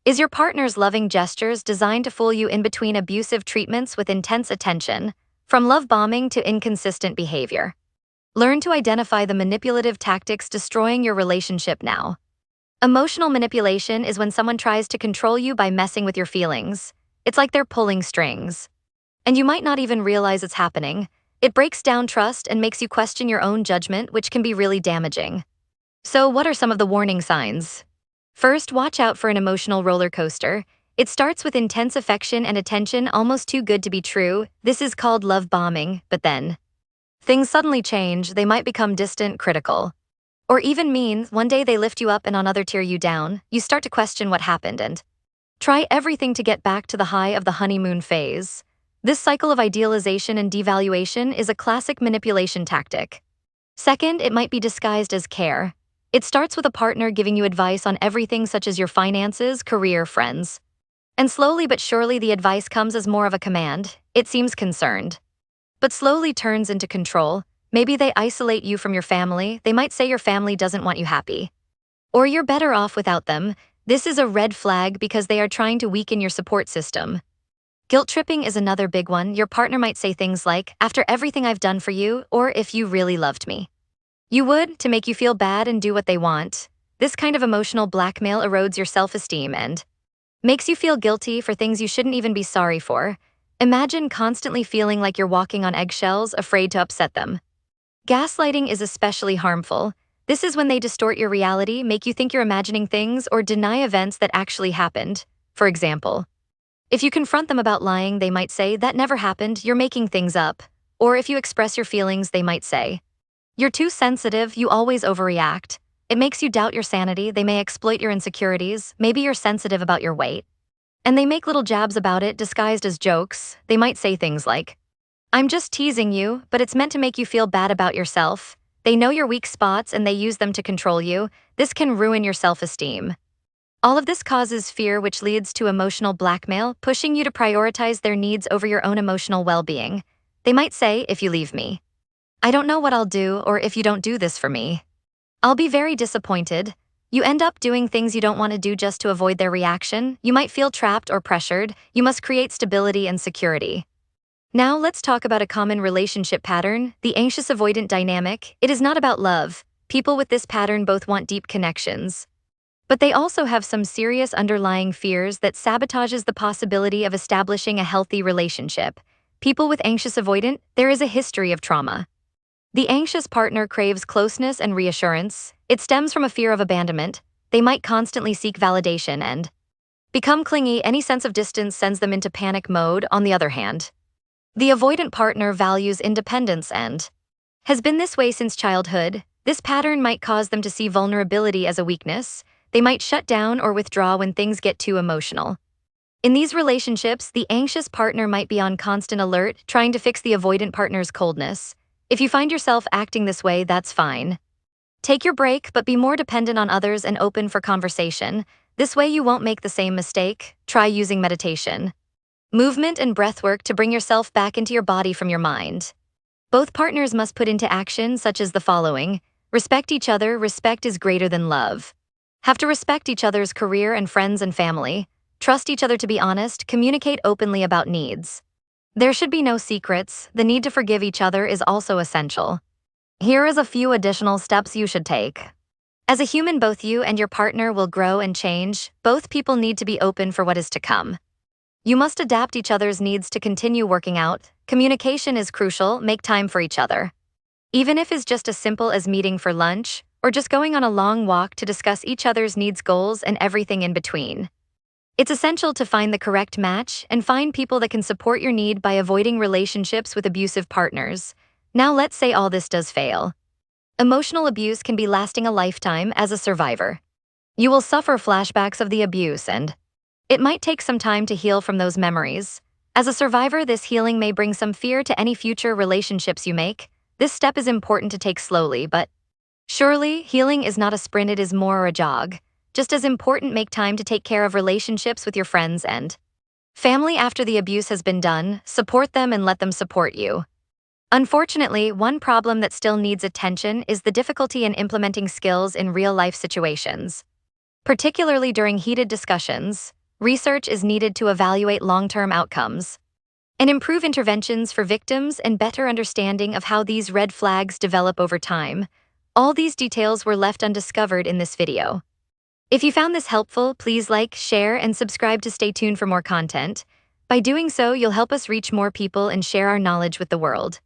Is your partner's loving gestures designed to fool you in between abusive treatments with intense attention, from love bombing to inconsistent behavior? Learn to identify the manipulative tactics destroying your relationship now. Emotional manipulation is when someone tries to control you by messing with your feelings. It's like they're pulling strings. And you might not even realize it's happening. It breaks down trust and makes you question your own judgment, which can be really damaging. So, what are some of the warning signs? First, watch out for an emotional roller coaster. It starts with intense affection and attention, almost too good to be true. This is called love bombing, but then things suddenly change. They might become distant, critical, or even mean. One day they lift you up and another tear you down. You start to question what happened and try everything to get back to the high of the honeymoon phase. This cycle of idealization and devaluation is a classic manipulation tactic. Second, it might be disguised as care. It starts with a partner giving you advice on everything such as your finances, career, friends. And slowly but surely the advice comes as more of a command. It seems concerned, but slowly turns into control. Maybe they isolate you from your family. They might say your family doesn't want you happy, or you're better off without them. This is a red flag because they are trying to weaken your support system. Guilt tripping is another big one. Your partner might say things like, "After everything I've done for you," or "If you really loved me, you would," to make you feel bad and do what they want. This kind of emotional blackmail erodes your self-esteem and makes you feel guilty for things you shouldn't even be sorry for. Imagine constantly feeling like you're walking on eggshells, afraid to upset them. Gaslighting is especially harmful. This is when they distort your reality, make you think you're imagining things, or deny events that actually happened. For example, if you confront them about lying, they might say, "That never happened, you're making things up." Or if you express your feelings, they might say, "You're too sensitive, you always overreact." It makes you doubt your sanity. They may exploit your insecurities. Maybe you're sensitive about your weight, and they make little jabs about it disguised as jokes. They might say things like, "I'm just teasing you," but it's meant to make you feel bad about yourself. They know your weak spots and they use them to control you. This can ruin your self-esteem. All of this causes fear, which leads to emotional blackmail, pushing you to prioritize their needs over your own emotional well-being. They might say, "If you leave me, I don't know what I'll do," or "If you don't do this for me, I'll be very disappointed." You end up doing things you don't want to do just to avoid their reaction. You might feel trapped or pressured. You must create stability and security. Now let's talk about a common relationship pattern, the anxious avoidant dynamic. It is not about love. People with this pattern both want deep connections, but they also have some serious underlying fears that sabotages the possibility of establishing a healthy relationship. People with anxious avoidant, there is a history of trauma. The anxious partner craves closeness and reassurance. It stems from a fear of abandonment. They might constantly seek validation and become clingy. Any sense of distance sends them into panic mode. On the other hand, the avoidant partner values independence and has been this way since childhood. This pattern might cause them to see vulnerability as a weakness. They might shut down or withdraw when things get too emotional. In these relationships, the anxious partner might be on constant alert, trying to fix the avoidant partner's coldness. If you find yourself acting this way, that's fine. Take your break, but be more dependent on others and open for conversation. This way you won't make the same mistake. Try using meditation, movement, and breathwork to bring yourself back into your body from your mind. Both partners must put into action such as the following: respect each other. Respect is greater than love. Have to respect each other's career and friends and family. Trust each other to be honest. Communicate openly about needs. There should be no secrets. The need to forgive each other is also essential. Here is a few additional steps you should take. As a human, both you and your partner will grow and change. Both people need to be open for what is to come. You must adapt each other's needs to continue working out. Communication is crucial. Make time for each other, even if it's just as simple as meeting for lunch or just going on a long walk to discuss each other's needs, goals, and everything in between. It's essential to find the correct match and find people that can support your need by avoiding relationships with abusive partners. Now let's say all this does fail. Emotional abuse can be lasting a lifetime. As a survivor, you will suffer flashbacks of the abuse and it might take some time to heal from those memories. As a survivor, this healing may bring some fear to any future relationships you make. This step is important to take slowly, but surely. Healing is not a sprint, it is more a jog. Just as important, make time to take care of relationships with your friends and family after the abuse has been done. Support them and let them support you. Unfortunately, one problem that still needs attention is the difficulty in implementing skills in real-life situations, particularly during heated discussions. Research is needed to evaluate long-term outcomes and improve interventions for victims and better understanding of how these red flags develop over time. All these details were left undiscovered in this video. If you found this helpful, please like, share, and subscribe to stay tuned for more content. By doing so, you'll help us reach more people and share our knowledge with the world.